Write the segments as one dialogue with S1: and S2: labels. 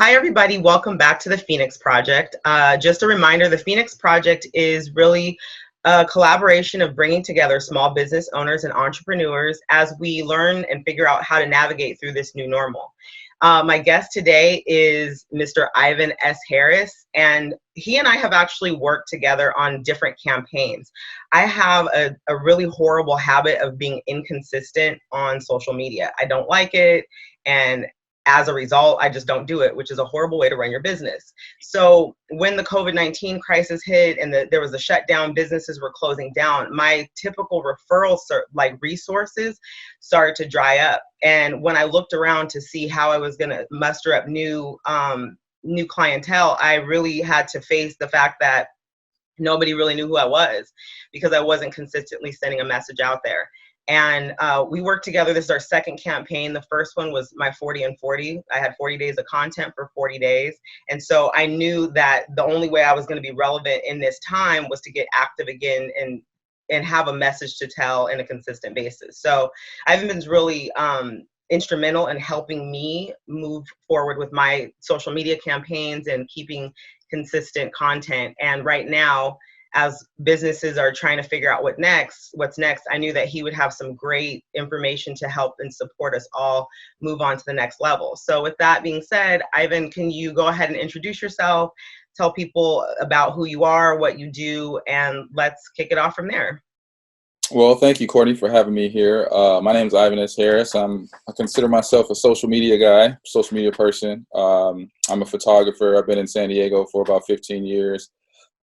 S1: Hi, everybody. Welcome back to the Phoenix Project. Just a reminder, the Phoenix Project is really a collaboration of bringing together small business owners and entrepreneurs as we learn and figure out how to navigate through this new normal. My guest today is Mr. Ivan S. Harris, and he and I have actually worked together on different campaigns. I have a really horrible habit of being inconsistent on social media. I don't like it, and as a result, I just don't do it, which is a horrible way to run your business. So when the COVID-19 crisis hit and there was a shutdown, businesses were closing down, my typical referral resources started to dry up. And when I looked around to see how I was going to muster up new clientele, I really had to face the fact that nobody really knew who I was because I wasn't consistently sending a message out there. And we worked together. This is our second campaign. The first one was my 40 and 40. I had 40 days of content for 40 days. And so I knew that the only way I was going to be relevant in this time was to get active again and have a message to tell in a consistent basis. So Ivan's really instrumental in helping me move forward with my social media campaigns and keeping consistent content. And right now, as businesses are trying to figure out what's next, I knew that he would have some great information to help and support us all move on to the next level. So with that being said, Ivan, can you go ahead and introduce yourself, tell people about who you are, what you do, and let's kick it off from there.
S2: Well, thank you, Courtney, for having me here. My name is Ivan S. Harris. I consider myself a social media guy, social media person. I'm a photographer. I've been in San Diego for about 15 years.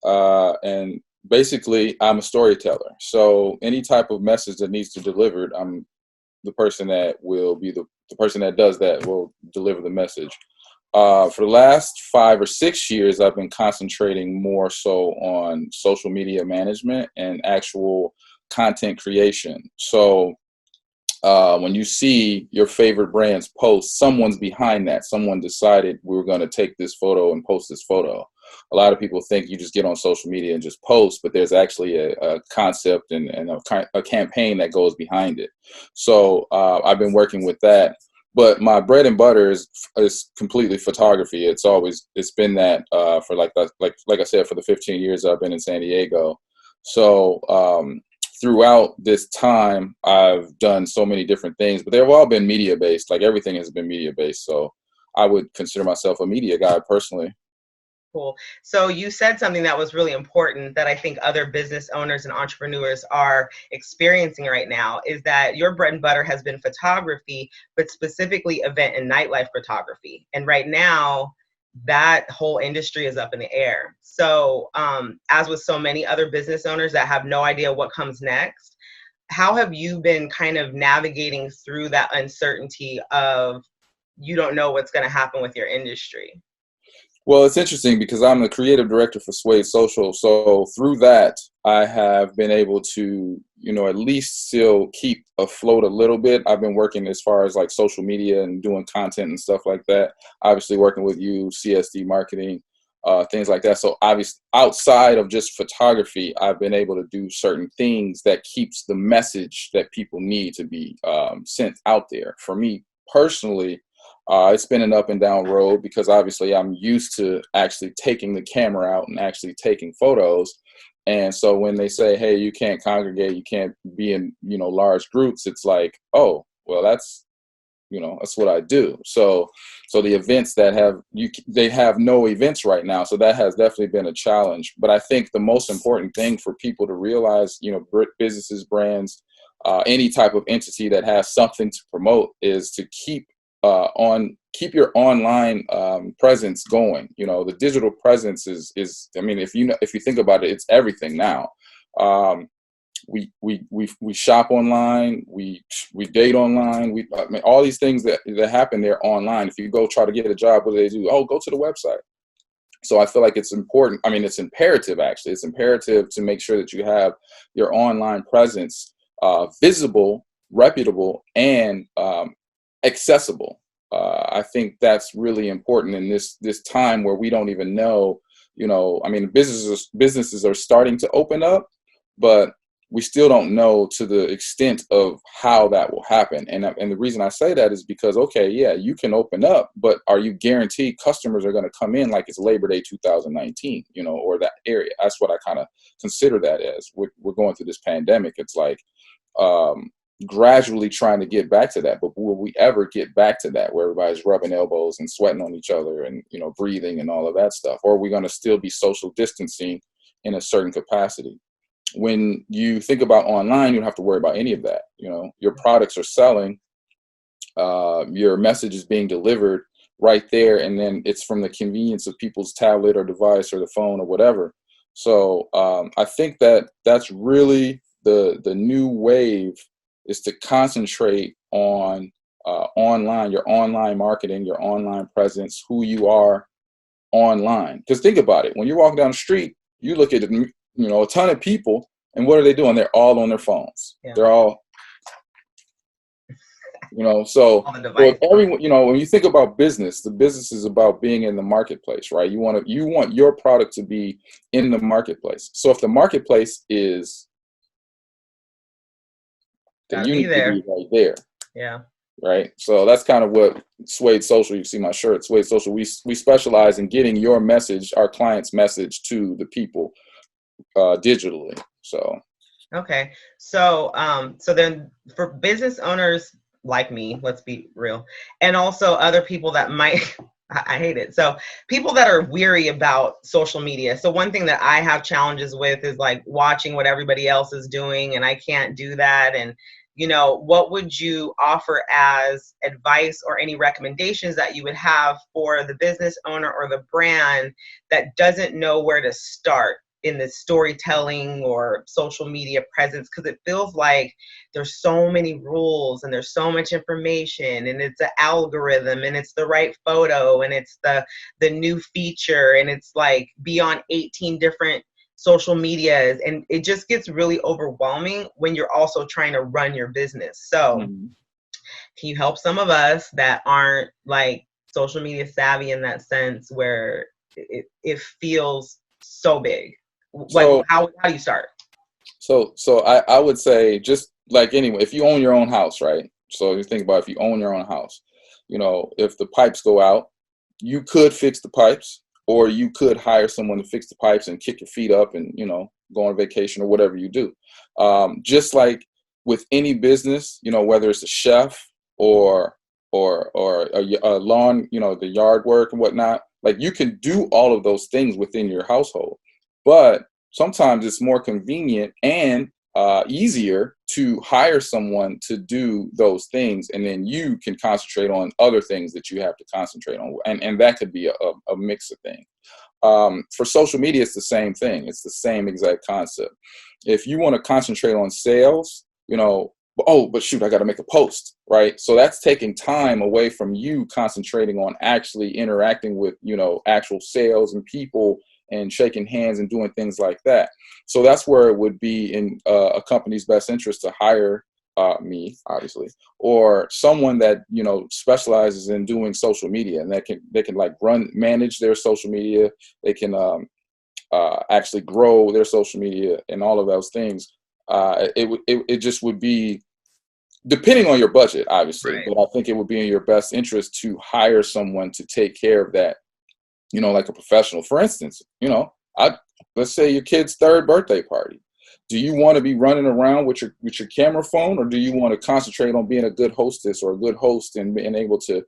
S2: And basically, I'm a storyteller. So any type of message that needs to be delivered, I'm the person that will be the person that does that, will deliver the message. For the last 5 or 6 years, I've been concentrating more so on social media management and actual content creation. So when you see your favorite brands post, someone's behind that. Someone decided we were going to take this photo and post this photo. A lot of people think you just get on social media and just post, but there's actually a concept and a campaign that goes behind it. So I've been working with that. But my bread and butter is completely photography. It's been that for like I said, for the 15 years I've been in San Diego. So throughout this time, I've done so many different things, but they've all been media based. Like everything has been media based. So I would consider myself a media guy personally.
S1: Cool. So you said something that was really important that I think other business owners and entrepreneurs are experiencing right now, is that your bread and butter has been photography, but specifically event and nightlife photography. And right now, that whole industry is up in the air. So as with so many other business owners that have no idea what comes next, how have you been kind of navigating through that uncertainty of you don't know what's going to happen with your industry?
S2: Well, it's interesting because I'm the creative director for Suede Social. So through that, I have been able to, at least still keep afloat a little bit. I've been working as far as like social media and doing content and stuff like that. Obviously working with you, CSD Marketing, things like that. So obviously outside of just photography, I've been able to do certain things that keeps the message that people need to be sent out there. For me personally, it's been an up and down road because obviously I'm used to actually taking the camera out and actually taking photos. And so when they say, hey, you can't congregate, you can't be in, large groups, it's like, oh, well, that's what I do. So the events they have no events right now. So that has definitely been a challenge. But I think the most important thing for people to realize, businesses, brands, any type of entity that has something to promote is to keep your online presence going. The digital presence is if you think about it, it's everything now. We shop online, we date online, all these things that happen there online. If you go try to get a job, what do they do? Oh, go to the website. So I feel like it's important. It's imperative, actually. It's imperative to make sure that you have your online presence visible, reputable, and accessible. I think that's really important in this time where we don't even know, businesses are starting to open up, but we still don't know to the extent of how that will happen. And the reason I say that is because, okay, yeah, you can open up, but are you guaranteed customers are going to come in like it's Labor Day 2019, or that area? That's what I kind of consider that as. We're going through this pandemic. It's like gradually trying to get back to that. But will we ever get back to that where everybody's rubbing elbows and sweating on each other and, breathing and all of that stuff? Or are we going to still be social distancing in a certain capacity? When you think about online, you don't have to worry about any of that. Your products are selling, your message is being delivered right there, and then it's from the convenience of people's tablet or device or the phone or whatever. So I think that's really the new wave, is to concentrate on online, your online marketing, your online presence, who you are online. Because think about it, when you're walking down the street, you look at a ton of people, and what are they doing? They're all on their phones. Yeah. They're all, so everyone, when you think about business, the business is about being in the marketplace, right? You want your product to be in the marketplace. So if the marketplace is, then you need to be right there.
S1: Yeah.
S2: Right. So that's kind of what Suede Social, you see my shirt, Suede Social, we specialize in getting your message, our client's message, to the people digitally. So
S1: okay, so then for business owners like me, let's be real, and also other people that might I hate it, so people that are weary about social media. So one thing that I have challenges with is like watching what everybody else is doing, and I can't do that. And what would you offer as advice or any recommendations that you would have for the business owner or the brand that doesn't know where to start in the storytelling or social media presence? Because it feels like there's so many rules and there's so much information, and it's an algorithm, and it's the right photo, and it's the new feature, and it's like be on 18 different social medias, and it just gets really overwhelming when you're also trying to run your business. So can you help some of us that aren't like social media savvy in that sense, where it feels so big? Like, how do you start?
S2: So I would say, just like anyway, if you own your own house, right? So you think about, if you own your own house, if the pipes go out, you could fix the pipes, or you could hire someone to fix the pipes and kick your feet up and, go on vacation or whatever you do. Just like with any business, whether it's a chef or a lawn, the yard work and whatnot, like you can do all of those things within your household. But sometimes it's more convenient and easier to hire someone to do those things, and then you can concentrate on other things that you have to concentrate on, and that could be a mix of things. For social media, it's the same thing. It's the same exact concept. If you want to concentrate on sales, but shoot, I got to make a post, right? So that's taking time away from you concentrating on actually interacting with, actual sales and people, and shaking hands and doing things like that. So that's where it would be in a company's best interest to hire me, obviously, or someone that specializes in doing social media, and they can like manage their social media. They can actually grow their social media and all of those things. It just would be, depending on your budget, obviously, right. But I think it would be in your best interest to hire someone to take care of that. Like a professional. For instance, let's say your kid's 3rd birthday party. Do you want to be running around with your camera phone, or do you want to concentrate on being a good hostess or a good host and being able to,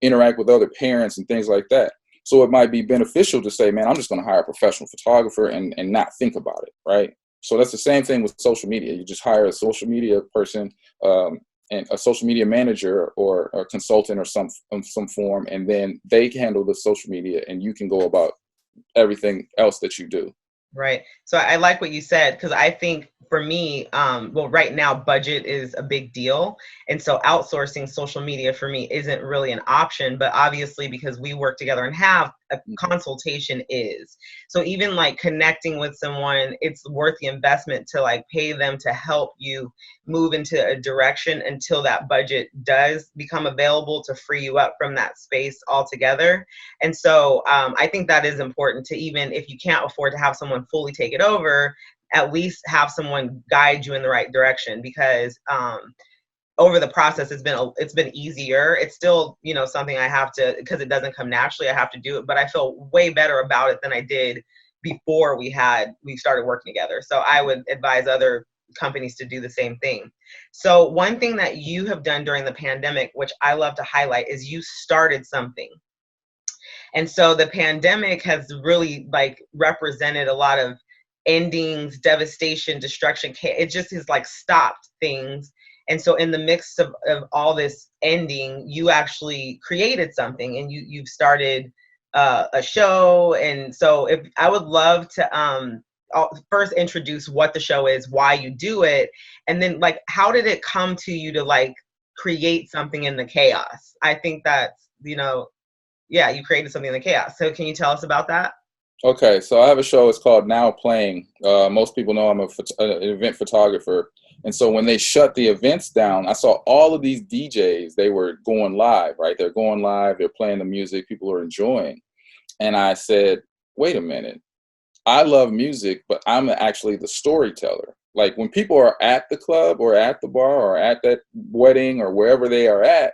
S2: interact with other parents and things like that? So it might be beneficial to say, man, I'm just going to hire a professional photographer and not think about it, right? So that's the same thing with social media. You just hire a social media person, and a social media manager or a consultant or some form, and then they handle the social media, and you can go about everything else that you do.
S1: Right. So I like what you said, because I think for me, right now, budget is a big deal. And so outsourcing social media for me isn't really an option, but obviously because we work together and have a consultation is. So even like connecting with someone, it's worth the investment to like pay them to help you move into a direction until that budget does become available to free you up from that space altogether. And so I think that is important to, even if you can't afford to have someone fully take it over, at least have someone guide you in the right direction, because over the process it's been easier. It's still, you know, something I have to, because it doesn't come naturally, I have to do it, but I feel way better about it than I did before we started working together. So I would advise other companies to do the same thing. So one thing that you have done during the pandemic, which I love to highlight, is you started something. And so the pandemic has really like represented a lot of endings, devastation, destruction. It just has like stopped things. And so in the mix of all this ending, you actually created something, and you've started a show. And so if I would love to first introduce what the show is, why you do it, and then like how did it come to you to like create something in the chaos? I think that's, you know, yeah, you created something in the chaos. So can you tell us about that?
S2: Okay, so I have a show. It's called Now Playing. Most people know I'm an event photographer. And so when they shut the events down, I saw all of these DJs. They were going live, right? They're going live. They're playing the music. People are enjoying. And I said, wait a minute. I love music, but I'm actually the storyteller. Like when people are at the club or at the bar or at that wedding or wherever they are at,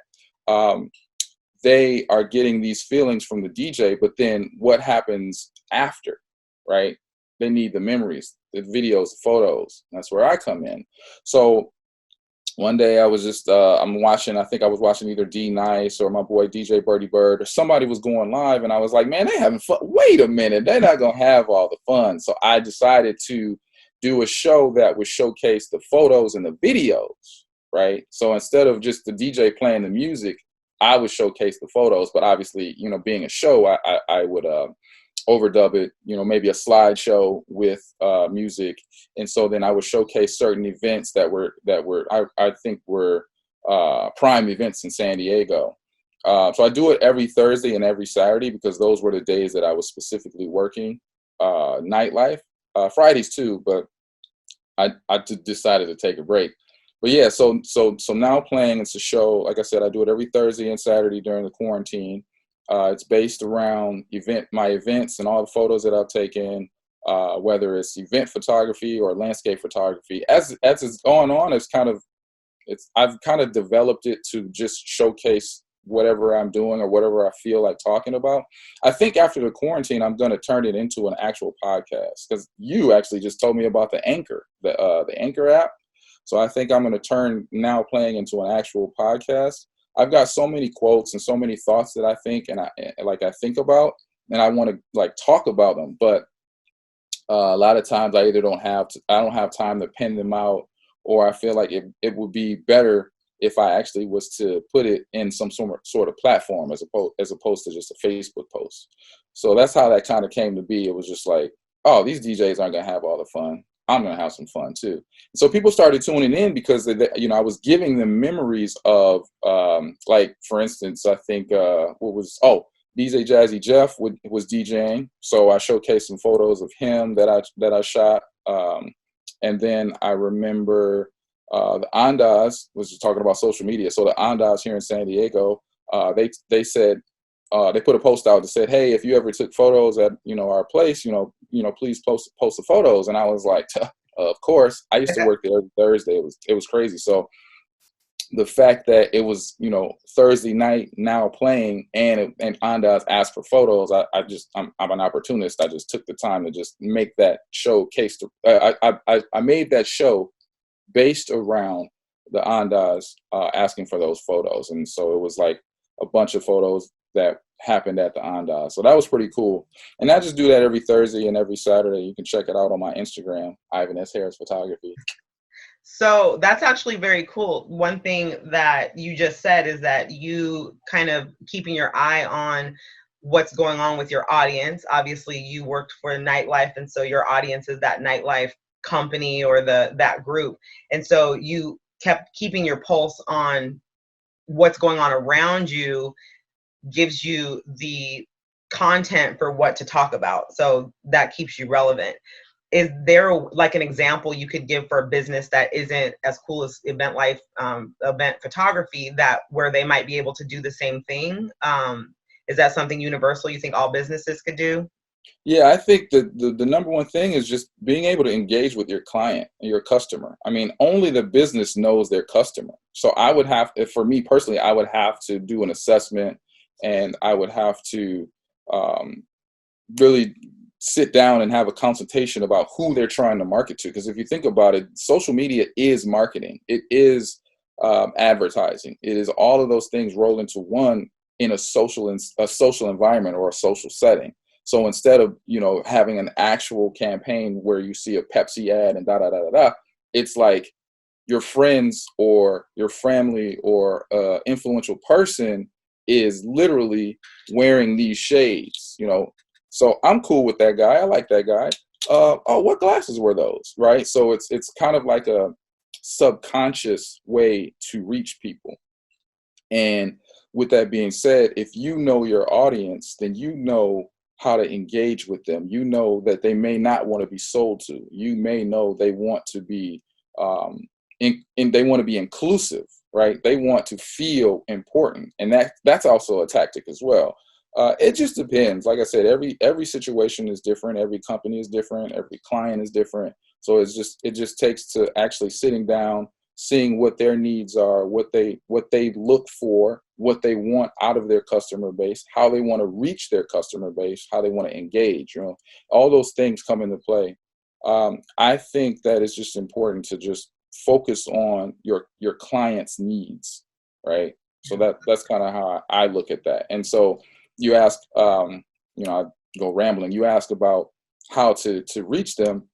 S2: they are getting these feelings from the DJ, but then what happens after, right? They need the memories, the videos, the photos. That's where I come in. So one day I was just, I think I was watching either D Nice or my boy DJ Birdie Bird, or somebody was going live, and I was like, man, they having fun. Wait a minute, they're not going to have all the fun. So I decided to do a show that would showcase the photos and the videos, right? So instead of just the DJ playing the music, I would showcase the photos. But obviously, you know, being a show, I would overdub it, you know, maybe a slideshow with music. And so then I would showcase certain events that were I think were prime events in San Diego. So I do it every Thursday and every Saturday because those were the days that I was specifically working nightlife. Fridays too, but I decided to take a break. But yeah, so Now Playing, it's a show. Like I said, I do it every Thursday and Saturday during the quarantine. It's based around my events and all the photos that I've taken, whether it's event photography or landscape photography. As it's going on, I've kind of developed it to just showcase whatever I'm doing or whatever I feel like talking about. I think after the quarantine, I'm going to turn it into an actual podcast, because you actually just told me about the Anchor, the Anchor app. So I think I'm going to turn Now Playing into an actual podcast. I've got so many quotes and so many thoughts that I think and I think about, and I want to like talk about them. But a lot of times I either don't have time to pen them out, or I feel like it would be better if I actually was to put it in some sort of platform as opposed to just a Facebook post. So that's how that kind of came to be. It was just like, oh, these DJs aren't going to have all the fun. I'm going to have some fun too. So people started tuning in because I was giving them memories of, like, for instance, I think, DJ Jazzy Jeff was DJing. So I showcased some photos of him that I shot. And then I remember the Andas was talking about social media. So the Andas here in San Diego, they said, they put a post out that said, hey, if you ever took photos at, our place, please post the photos. And I was like, of course. I used to work there every Thursday. It was crazy. So the fact that it was, Thursday night Now Playing and Andas asked for photos, I'm an opportunist. I just took the time to just make that showcase. I made that show based around the Andas asking for those photos. And so it was like a bunch of photos that happened at the Andas. So that was pretty cool. And I just do that every Thursday and every Saturday. You can check it out on my Instagram, Ivan S. Harris Photography.
S1: So that's actually very cool. One thing that you just said is that you kind of keeping your eye on what's going on with your audience. Obviously, you worked for nightlife, and so your audience is that nightlife company or that group. And so you kept keeping your pulse on what's going on around you, gives you the content for what to talk about. So that keeps you relevant. Is there like an example you could give for a business that isn't as cool as event photography, that where they might be able to do the same thing? Is that something universal you think all businesses could do?
S2: Yeah, I think the number one thing is just being able to engage with your client and your customer. I mean, only the business knows their customer. So I would have, if for me personally, I would have to do an assessment, and I would have to um, really sit down and have a consultation about who they're trying to market to. Because if you think about it, social media is marketing. It is advertising. It is all of those things rolled into one in a social environment or a social setting. So instead of having an actual campaign where you see a Pepsi ad and da da da da da, it's like your friends or your family or influential person is literally wearing these shades, So I'm cool with that guy. I like that guy. Oh, what glasses were those? Right. So it's kind of like a subconscious way to reach people. And with that being said, if you know your audience, then you know how to engage with them. You know that they may not want to be sold to. You may know they want to be they want to be inclusive, right? They want to feel important, and that's also a tactic as well. It just depends. Like I said, every situation is different. Every company is different. Every client is different. So it just takes to actually sitting down, seeing what their needs are, what they look for, what they want out of their customer base, how they want to reach their customer base, how they want to engage. All those things come into play. I think that it's just important to just focus on your client's needs, right? So that's kind of how I look at that. And so you ask, I go rambling. You ask about how to reach them.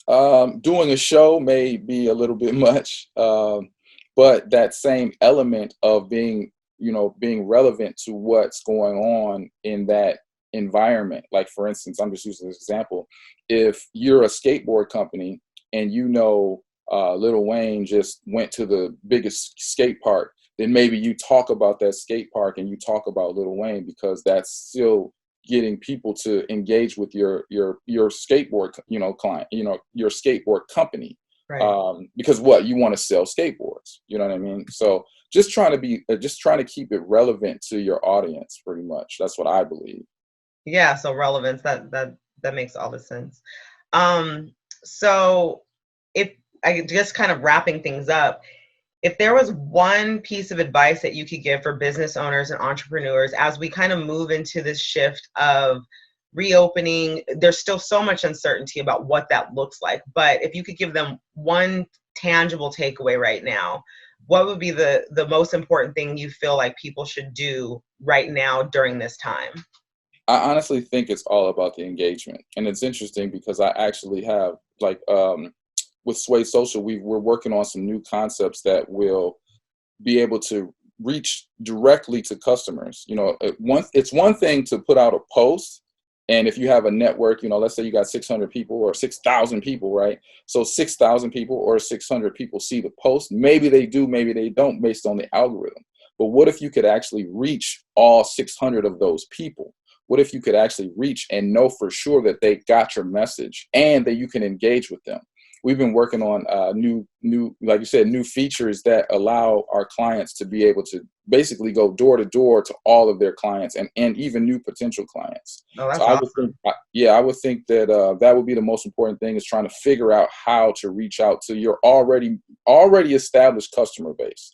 S2: Doing a show may be a little bit much, but that same element of being relevant to what's going on in that environment. Like, for instance, I'm just using this example. If you're a skateboard company and Lil Wayne just went to the biggest skate park, then maybe you talk about that skate park and you talk about Lil Wayne, because that's still getting people to engage with your skateboard, client, your skateboard company.
S1: Right.
S2: Because what you want to sell skateboards, you know what I mean? So just trying to keep it relevant to your audience, pretty much. That's what I believe.
S1: Yeah, so relevance, that makes all the sense. So if I just kind of wrapping things up, if there was one piece of advice that you could give for business owners and entrepreneurs as we kind of move into this shift of reopening, there's still so much uncertainty about what that looks like. But if you could give them one tangible takeaway right now, what would be the most important thing you feel like people should do right now during this time?
S2: I honestly think it's all about the engagement. And it's interesting because I actually have, like, with Suede Social, we're working on some new concepts that will be able to reach directly to customers. It's one thing to put out a post, and if you have a network, let's say you got 600 people or 6,000 people, right? So 6,000 people or 600 people see the post. Maybe they do, maybe they don't, based on the algorithm. But what if you could actually reach all 600 of those people? What if you could actually reach and know for sure that they got your message and that you can engage with them? We've been working on new, like you said, new features that allow our clients to be able to basically go door to door to all of their clients and even new potential clients.
S1: Oh, that's
S2: So
S1: awesome.
S2: I would think that that would be the most important thing, is trying to figure out how to reach out to your already established customer base.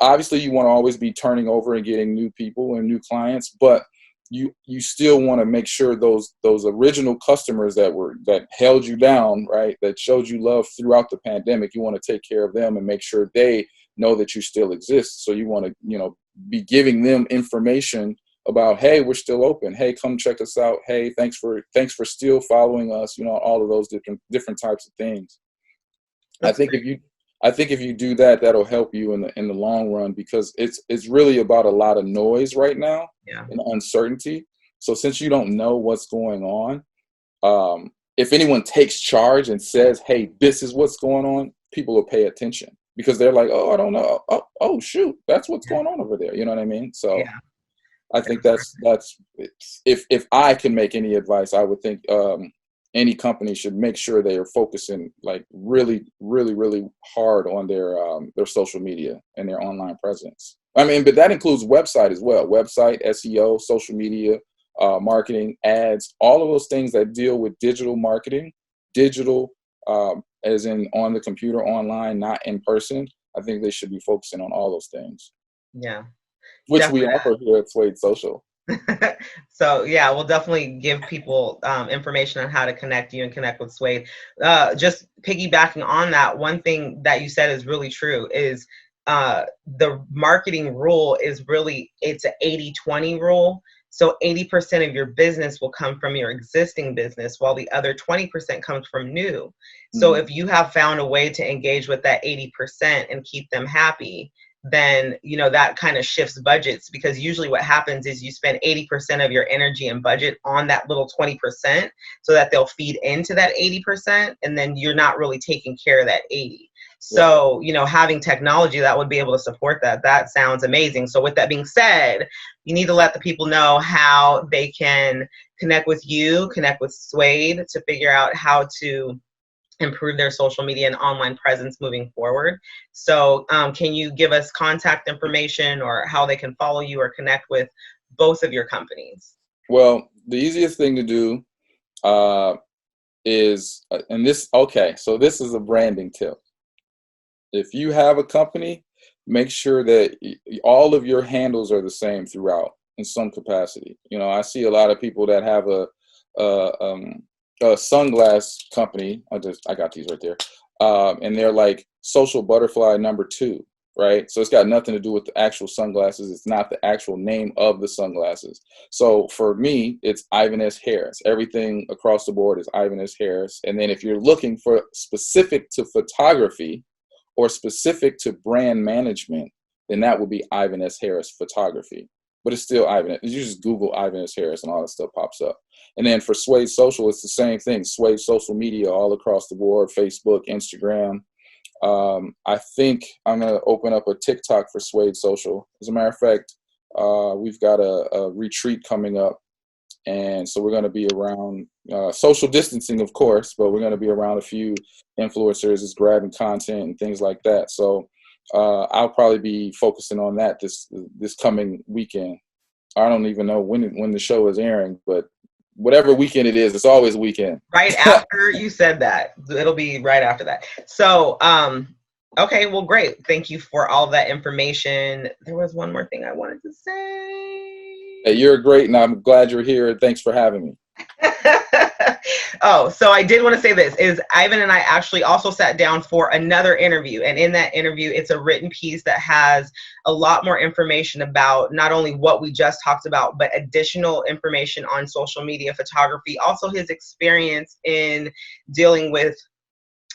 S2: Obviously, you want to always be turning over and getting new people and new clients, but you still want to make sure those original customers that held you down, right, that showed you love throughout the pandemic, you want to take care of them and make sure they know that you still exist. So you want to be giving them information about, hey, we're still open, hey, come check us out, hey, thanks for still following us, all of those different types of things.
S1: That's great.
S2: I think if you do that, that'll help you in the long run, because it's really about a lot of noise right now,
S1: Yeah.
S2: and uncertainty. So since you don't know what's going on, if anyone takes charge and says, "Hey, this is what's going on," people will pay attention, because they're like, "Oh, I don't know. Oh, shoot, that's what's going on over there." You know what I mean? So
S1: Yeah.
S2: I think that's if I can make any advice, I would think any company should make sure they are focusing, like, really, really, really hard on their social media and their online presence. I mean, but that includes website as well. Website, SEO, social media, marketing, ads, all of those things that deal with digital marketing, digital as in on the computer, online, not in person. I think they should be focusing on all those things.
S1: Yeah,
S2: Which we
S1: definitely.
S2: offer here at Suede Social.
S1: So yeah, we'll definitely give people information on how to connect you and connect with Suede. Just piggybacking on that, one thing that you said is really true is the marketing rule is really, it's an 80-20 rule. So 80% of your business will come from your existing business, while the other 20% comes from new. So
S2: Mm-hmm.
S1: if you have found a way to engage with that 80% and keep them happy, then that kind of shifts budgets, because usually what happens is you spend 80% of your energy and budget on that little 20% so that they'll feed into that 80%, and then you're not really taking care of that 80. So having technology that would be able to support that sounds amazing. So with that being said, you need to let the people know how they can connect with you, connect with Suede, to figure out how to improve their social media and online presence moving forward. So can you give us contact information or how they can follow you or connect with both of your companies?
S2: Well, the easiest thing to do is, so this is a branding tip. If you have a company, make sure that all of your handles are the same throughout in some capacity. I see a lot of people that have a sunglass company. I got these right there, and they're like Social Butterfly #2, right? So it's got nothing to do with the actual sunglasses. It's not the actual name of the sunglasses. So for me, it's Ivan S. Harris. Everything across the board is Ivan S. Harris. And then if you're looking for specific to photography or specific to brand management, then that would be Ivan S. Harris Photography. But it's still Ivan. You just Google Ivan S. Harris and all that stuff pops up. And then for Suede Social, it's the same thing. Suede social media all across the board, Facebook, Instagram. I think I'm going to open up a TikTok for Suede Social. As a matter of fact, we've got a retreat coming up. And so we're going to be around social distancing, of course, but we're going to be around a few influencers just grabbing content and things like that. So I'll probably be focusing on that this coming weekend. I don't even know when the show is airing, but whatever weekend it is, it's always weekend.
S1: Right after you said that, it'll be right after that. So, okay, well, great. Thank you for all that information. There was one more thing I wanted to say.
S2: Hey, you're great, and I'm glad you're here. Thanks for having me.
S1: Oh, so I did want to say this, is Ivan and I actually also sat down for another interview. And in that interview, it's a written piece that has a lot more information about not only what we just talked about, but additional information on social media photography, also his experience in dealing with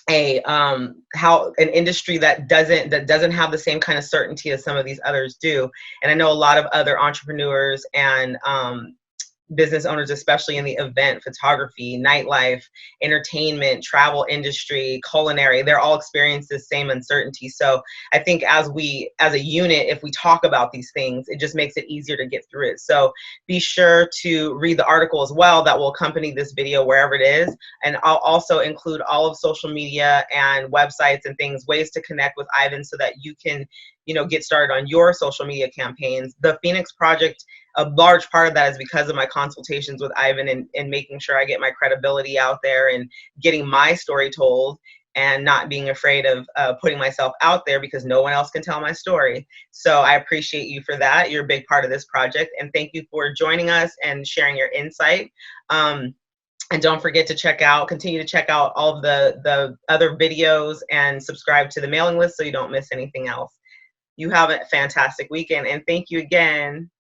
S1: how an industry that doesn't have the same kind of certainty as some of these others do. And I know a lot of other entrepreneurs and business owners, especially in the event, photography, nightlife, entertainment, travel industry, culinary, they're all experiencing the same uncertainty. So I think as a unit, if we talk about these things, it just makes it easier to get through it. So be sure to read the article as well that will accompany this video wherever it is. And I'll also include all of social media and websites and things, ways to connect with Ivan so that you can, get started on your social media campaigns. The Phoenix Project, a large part of that is because of my consultations with Ivan and making sure I get my credibility out there and getting my story told and not being afraid of putting myself out there because no one else can tell my story. So I appreciate you for that. You're a big part of this project. And thank you for joining us and sharing your insight. And don't forget to continue to check out all of the other videos and subscribe to the mailing list so you don't miss anything else. You have a fantastic weekend, and thank you again.